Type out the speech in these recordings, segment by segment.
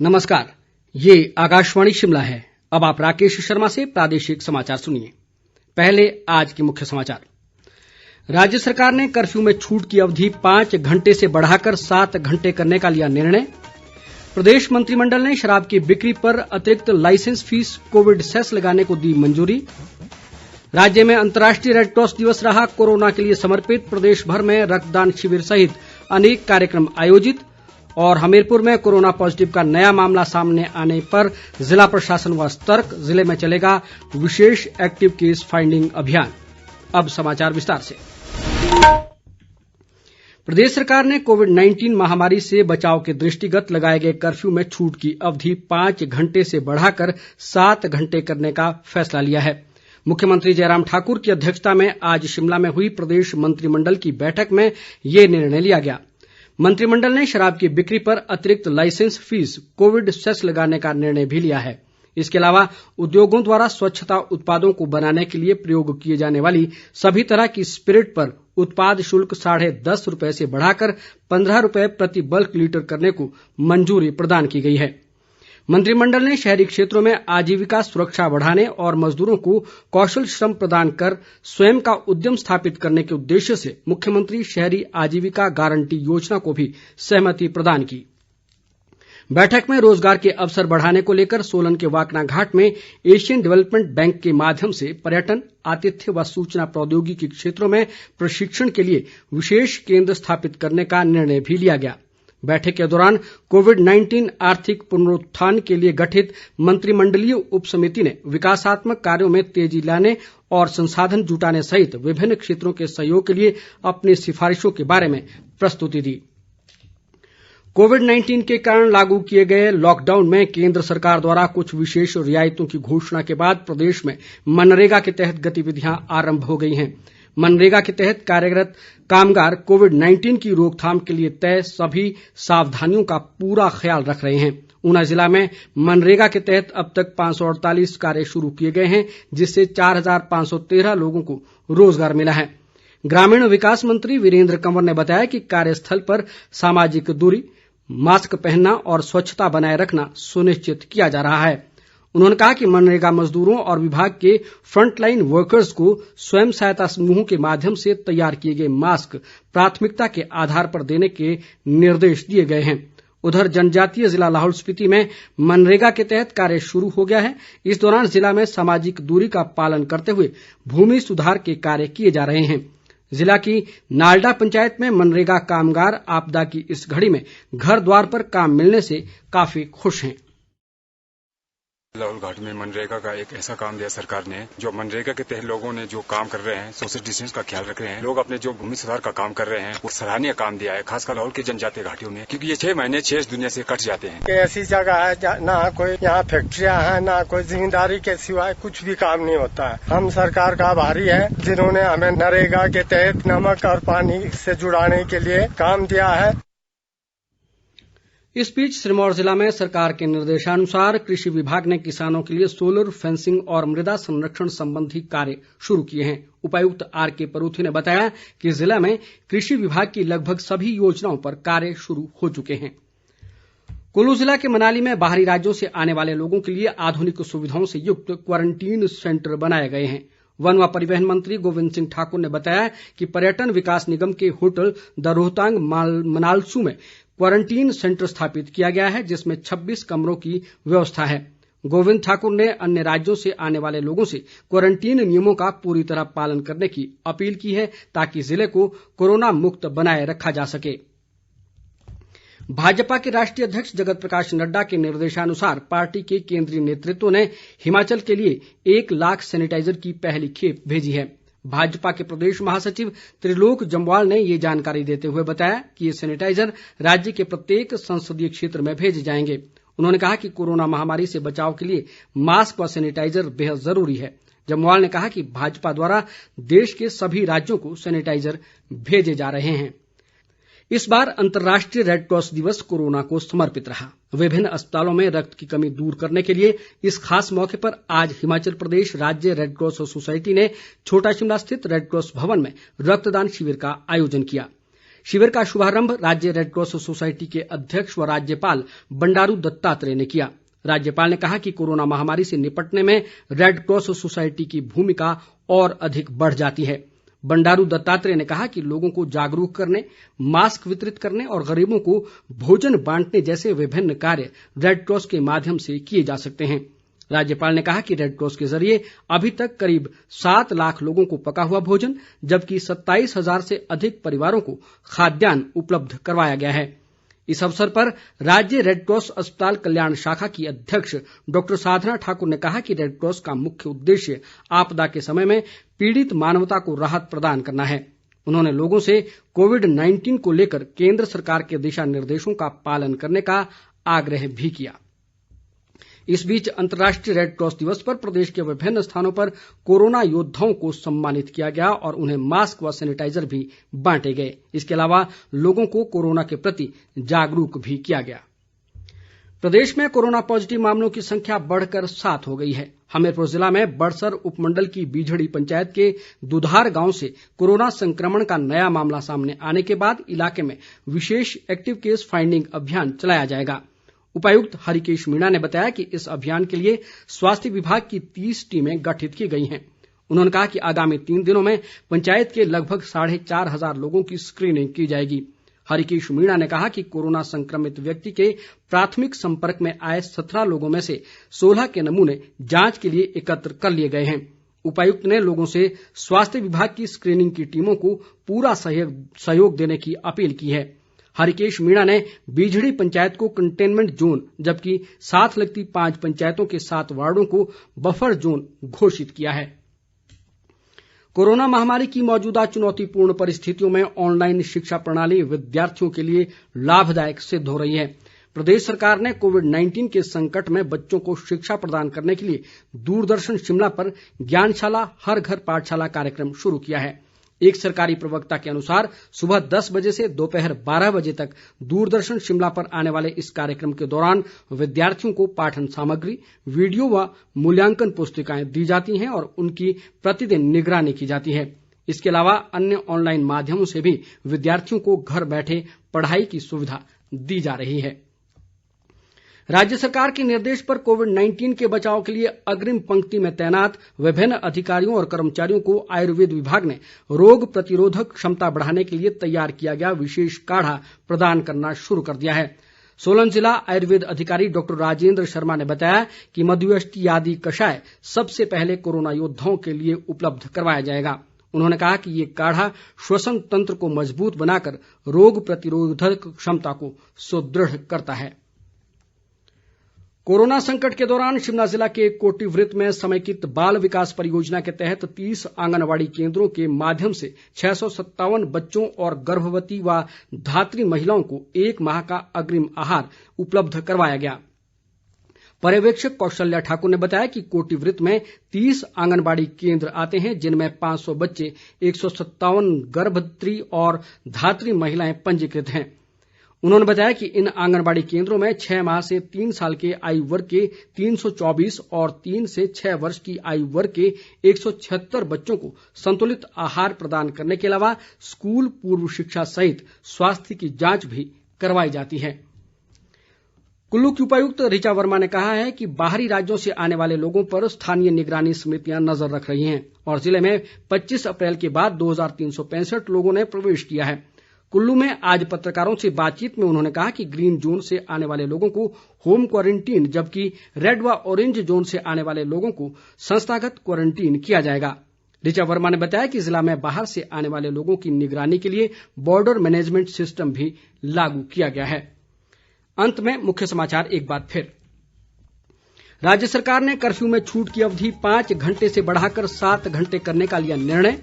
नमस्कार, ये आकाशवाणी शिमला है। अब आप राकेश शर्मा से प्रादेशिक समाचार सुनिए। पहले आज के मुख्य समाचार। राज्य सरकार ने कर्फ्यू में छूट की अवधि 5 घंटे से बढ़ाकर 7 घंटे करने का लिया निर्णय। प्रदेश मंत्रिमंडल ने शराब की बिक्री पर अतिरिक्त लाइसेंस फीस कोविड सेस लगाने को दी मंजूरी। राज्य में अंतर्राष्ट्रीय रेडक्रॉस दिवस रहा कोरोना के लिए समर्पित। प्रदेश भर में रक्तदान शिविर सहित अनेक कार्यक्रम आयोजित। और हमीरपुर में कोरोना पॉजिटिव का नया मामला सामने आने पर जिला प्रशासन हुआ सतर्क। जिले में चलेगा विशेष एक्टिव केस फाइंडिंग अभियान। अब समाचार विस्तार से। प्रदेश सरकार ने कोविड-19 महामारी से बचाव के दृष्टिगत लगाए गए कर्फ्यू में छूट की अवधि 5 घंटे से बढ़ाकर 7 घंटे करने का फैसला लिया है। मुख्यमंत्री जयराम ठाकुर की अध्यक्षता में आज शिमला में हुई प्रदेश मंत्रिमंडल की बैठक में ये निर्णय लिया गया। मंत्रिमंडल ने शराब की बिक्री पर अतिरिक्त लाइसेंस फीस कोविड सेस लगाने का निर्णय भी लिया है। इसके अलावा उद्योगों द्वारा स्वच्छता उत्पादों को बनाने के लिए प्रयोग किए जाने वाली सभी तरह की स्पिरिट पर उत्पाद शुल्क ₹10.5 से बढ़ाकर ₹15 प्रति बल्क लीटर करने को मंजूरी प्रदान की गई है। मंत्रिमंडल ने शहरी क्षेत्रों में आजीविका सुरक्षा बढ़ाने और मजदूरों को कौशल श्रम प्रदान कर स्वयं का उद्यम स्थापित करने के उद्देश्य से मुख्यमंत्री शहरी आजीविका गारंटी योजना को भी सहमति प्रदान की। बैठक में रोजगार के अवसर बढ़ाने को लेकर सोलन के वाकना घाट में एशियन डेवलपमेंट बैंक के माध्यम से पर्यटन, आतिथ्य व सूचना प्रौद्योगिकी क्षेत्रों में प्रशिक्षण के लिए विशेष केंद्र स्थापित करने का निर्णय भी लिया गया। बैठक के दौरान कोविड-19 आर्थिक पुनरुत्थान के लिए गठित मंत्रिमंडलीय उपसमिति ने विकासात्मक कार्यों में तेजी लाने और संसाधन जुटाने सहित विभिन्न क्षेत्रों के सहयोग के लिए अपनी सिफारिशों के बारे में प्रस्तुति दी। कोविड-19 के कारण लागू किए गए लॉकडाउन में केंद्र सरकार द्वारा कुछ विशेष रियायतों की घोषणा के बाद प्रदेश में मनरेगा के तहत गतिविधियां आरंभ हो गई हैं। मनरेगा के तहत कार्यरत कामगार कोविड-19 की रोकथाम के लिए तय सभी सावधानियों का पूरा ख्याल रख रहे हैं। ऊना जिला में मनरेगा के तहत अब तक 548 कार्य शुरू किए गए हैं, जिससे 4513 लोगों को रोजगार मिला है। ग्रामीण विकास मंत्री वीरेंद्र कंवर ने बताया कि कार्यस्थल पर सामाजिक दूरी, मास्क पहनना और स्वच्छता बनाए रखना सुनिश्चित किया जा रहा है। उन्होंने कहा कि मनरेगा मजदूरों और विभाग के फ्रंटलाइन वर्कर्स को स्वयं सहायता समूहों के माध्यम से तैयार किए गए मास्क प्राथमिकता के आधार पर देने के निर्देश दिए गए हैं। उधर जनजातीय जिला लाहौल स्पीति में मनरेगा के तहत कार्य शुरू हो गया है। इस दौरान जिला में सामाजिक दूरी का पालन करते हुए भूमि सुधार के कार्य किए जा रहे हैं। जिला की नालडा पंचायत में मनरेगा कामगार आपदा की इस घड़ी में घर द्वार पर काम मिलने से काफी खुश हैं। लाहौल घाट में मनरेगा का एक ऐसा काम दिया सरकार ने, जो मनरेगा के तहत लोगों ने जो काम कर रहे हैं, सोशल डिस्टेंस का ख्याल रख रहे हैं, लोग अपने जो भूमि सुधार का काम कर रहे हैं, वो सराहनीय काम दिया है, खासकर लाहौल के जनजातीय घाटियों में, क्योंकि ये 6 महीने 6 दुनिया से कट जाते हैं। ऐसी जगह है ना कोई यहाँ फैक्ट्रियाँ हैं, ना कोई जिम्मेदारी के सिवाय कुछ भी काम नहीं होता है। हम सरकार का आभारी है जिन्होंने हमें नरेगा के तहत नमक और पानी से जुड़ाने के लिए काम दिया है। इस बीच सिरमौर जिला में सरकार के निर्देशानुसार कृषि विभाग ने किसानों के लिए सोलर फेंसिंग और मृदा संरक्षण संबंधी कार्य शुरू किए हैं। उपायुक्त आर.के. परूथी ने बताया कि जिला में कृषि विभाग की लगभग सभी योजनाओं पर कार्य शुरू हो चुके हैं। कुल्लू जिला के मनाली में बाहरी राज्यों से आने वाले लोगों के लिए आधुनिक सुविधाओं से युक्त क्वारंटीन सेंटर बनाए गए हैं। वन व परिवहन मंत्री गोविंद सिंह ठाकुर ने बताया कि पर्यटन विकास निगम के होटल द रोहतांग मनालसू में क्वारंटीन सेंटर स्थापित किया गया है, जिसमें 26 कमरों की व्यवस्था है। गोविंद ठाकुर ने अन्य राज्यों से आने वाले लोगों से क्वारंटीन नियमों का पूरी तरह पालन करने की अपील की है, ताकि जिले को कोरोना मुक्त बनाए रखा जा सके। भाजपा के राष्ट्रीय अध्यक्ष जगत प्रकाश नड्डा के निर्देशानुसार पार्टी के केंद्रीय नेतृत्व ने हिमाचल के लिए 1 लाख सैनिटाइजर की पहली खेप भेजी है। भाजपा के प्रदेश महासचिव त्रिलोक जम्वाल ने ये जानकारी देते हुए बताया कि ये सैनिटाइजर राज्य के प्रत्येक संसदीय क्षेत्र में भेजे जाएंगे। उन्होंने कहा कि कोरोना महामारी से बचाव के लिए मास्क व सैनिटाइजर बेहद जरूरी है। जम्वाल ने कहा कि भाजपा द्वारा देश के सभी राज्यों को सैनिटाइजर भेजे जा रहे हैं। इस बार अंतर्राष्ट्रीय रेडक्रॉस दिवस कोरोना को समर्पित रहा। विभिन्न अस्पतालों में रक्त की कमी दूर करने के लिए इस खास मौके पर आज हिमाचल प्रदेश राज्य रेडक्रॉस सोसाइटी ने छोटा शिमला स्थित रेडक्रॉस भवन में रक्तदान शिविर का आयोजन किया। शिविर का शुभारंभ राज्य रेडक्रॉस सोसायटी के अध्यक्ष व राज्यपाल बंडारू दत्तात्रेय ने किया। राज्यपाल ने कहा कि कोरोना महामारी से निपटने में रेडक्रॉस सोसायटी की भूमिका और अधिक बढ़ जाती है। बंडारू दत्तात्रेय ने कहा कि लोगों को जागरूक करने, मास्क वितरित करने और गरीबों को भोजन बांटने जैसे विभिन्न कार्य रेडक्रॉस के माध्यम से किए जा सकते हैं। राज्यपाल ने कहा कि रेडक्रॉस के जरिए अभी तक करीब 7 लाख लोगों को पका हुआ भोजन जबकि 27,000 से अधिक परिवारों को खाद्यान्न उपलब्ध करवाया गया है। इस अवसर पर राज्य रेडक्रॉस अस्पताल कल्याण शाखा की अध्यक्ष डॉक्टर साधना ठाकुर ने कहा कि रेडक्रॉस का मुख्य उद्देश्य आपदा के समय में पीड़ित मानवता को राहत प्रदान करना है। उन्होंने लोगों से कोविड-19 को लेकर केंद्र सरकार के दिशा निर्देशों का पालन करने का आग्रह भी किया। इस बीच अंतर्राष्ट्रीय रेडक्रॉस दिवस पर प्रदेश के विभिन्न स्थानों पर कोरोना योद्धाओं को सम्मानित किया गया और उन्हें मास्क व सैनिटाइजर भी बांटे गए। इसके अलावा लोगों को कोरोना के प्रति जागरूक भी किया गया। प्रदेश में कोरोना पॉजिटिव मामलों की संख्या बढ़कर 7 हो गई है। हमीरपुर जिला में बड़सर उपमंडल की बीझड़ी पंचायत के दुधार गांव से कोरोना संक्रमण का नया मामला सामने आने के बाद इलाके में विशेष एक्टिव केस फाइंडिंग अभियान चलाया जाएगा। उपायुक्त हरिकेश मीणा ने बताया कि इस अभियान के लिए स्वास्थ्य विभाग की 30 टीमें गठित की गई हैं। उन्होंने कहा कि आगामी 3 दिनों में पंचायत के लगभग 4,500 लोगों की स्क्रीनिंग की जाएगी। हरिकेश मीणा ने कहा कि कोरोना संक्रमित व्यक्ति के प्राथमिक संपर्क में आए 17 लोगों में से 16 के नमूने जांच के लिए एकत्र कर लिए गए हैं। उपायुक्त ने लोगों से स्वास्थ्य विभाग की स्क्रीनिंग की टीमों को पूरा सहयोग देने की अपील की है। हरिकेश मीणा ने बीझड़ी पंचायत को कंटेनमेंट जोन जबकि साथ लगती 5 पंचायतों के 7 वार्डों को बफर जोन घोषित किया है। कोरोना महामारी की मौजूदा चुनौतीपूर्ण परिस्थितियों में ऑनलाइन शिक्षा प्रणाली विद्यार्थियों के लिए लाभदायक सिद्ध हो रही है। प्रदेश सरकार ने कोविड-19 के संकट में बच्चों को शिक्षा प्रदान करने के लिए दूरदर्शन शिमला पर ज्ञानशाला हर घर पाठशाला कार्यक्रम शुरू किया है। एक सरकारी प्रवक्ता के अनुसार सुबह 10 बजे से दोपहर 12 बजे तक दूरदर्शन शिमला पर आने वाले इस कार्यक्रम के दौरान विद्यार्थियों को पाठन सामग्री, वीडियो व मूल्यांकन पुस्तिकाएं दी जाती हैं और उनकी प्रतिदिन निगरानी की जाती है। इसके अलावा अन्य ऑनलाइन माध्यमों से भी विद्यार्थियों को घर बैठे पढ़ाई की सुविधा दी जा रही है। राज्य सरकार के निर्देश पर कोविड-19 के बचाव के लिए अग्रिम पंक्ति में तैनात विभिन्न अधिकारियों और कर्मचारियों को आयुर्वेद विभाग ने रोग प्रतिरोधक क्षमता बढ़ाने के लिए तैयार किया गया विशेष काढ़ा प्रदान करना शुरू कर दिया है। सोलन जिला आयुर्वेद अधिकारी डॉक्टर राजेंद्र शर्मा ने बताया कि मधुयष्टि आदि कषाय सबसे पहले कोरोना योद्धाओं के लिए उपलब्ध करवाया जाएगा। उन्होंने कहा कि ये काढ़ा श्वसन तंत्र को मजबूत बनाकर रोग प्रतिरोधक क्षमता को सुदृढ़ करता है। कोरोना संकट के दौरान शिमला जिला के कोटिवृत्त में समेकित बाल विकास परियोजना के तहत 30 आंगनबाड़ी केंद्रों के माध्यम से 657 बच्चों और गर्भवती व धात्री महिलाओं को 1 माह का अग्रिम आहार उपलब्ध करवाया गया। पर्यवेक्षक कौशल्या ठाकुर ने बताया कि कोटिवृत्त में 30 आंगनबाड़ी केंद्र आते हैं जिनमें 500 बच्चे, 157 गर्भवती और धात्री महिलाएं पंजीकृत हैं। उन्होंने बताया कि इन आंगनबाड़ी केंद्रों में 6 माह से 3 साल के आयु वर्ग के 324 और 3 से 6 वर्ष की आयु वर्ग के 176 बच्चों को संतुलित आहार प्रदान करने के अलावा स्कूल पूर्व शिक्षा सहित स्वास्थ्य की जांच भी करवाई जाती है। कुल्लू की उपायुक्त ऋचा वर्मा ने कहा है कि बाहरी राज्यों से आने वाले लोगों पर स्थानीय निगरानी समितियां नजर रख रही हैं और जिले में 25 अप्रैल के बाद 2365 लोगों ने प्रवेश किया है। कुल्लू में आज पत्रकारों से बातचीत में उन्होंने कहा कि ग्रीन जोन से आने वाले लोगों को होम क्वारंटीन जबकि रेड व ऑरेंज जोन से आने वाले लोगों को संस्थागत क्वारंटीन किया जाएगा। ऋचा वर्मा ने बताया कि जिला में बाहर से आने वाले लोगों की निगरानी के लिए बॉर्डर मैनेजमेंट सिस्टम भी लागू किया गया है। अंत में मुख्य समाचार एक बार फिर। राज्य सरकार ने कर्फ्यू में छूट की अवधि 5 घंटे से बढ़ाकर 7 घंटे करने का लिया निर्णय।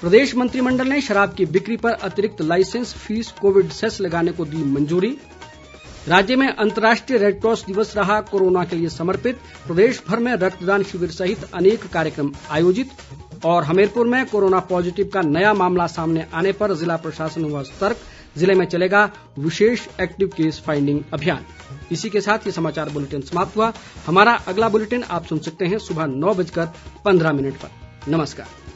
प्रदेश मंत्रिमंडल ने शराब की बिक्री पर अतिरिक्त लाइसेंस फीस कोविड सेस लगाने को दी मंजूरी। राज्य में अंतर्राष्ट्रीय रेडक्रॉस दिवस रहा कोरोना के लिए समर्पित। प्रदेश भर में रक्तदान शिविर सहित अनेक कार्यक्रम आयोजित। और हमीरपुर में कोरोना पॉजिटिव का नया मामला सामने आने पर जिला प्रशासन हुआ सतर्क। जिले में चलेगा विशेष एक्टिव केस फाइंडिंग अभियान। इसी के साथ ये समाचार बुलेटिन समाप्त हुआ। हमारा अगला बुलेटिन आप सुन सकते हैं सुबह 9:15 पर। नमस्कार।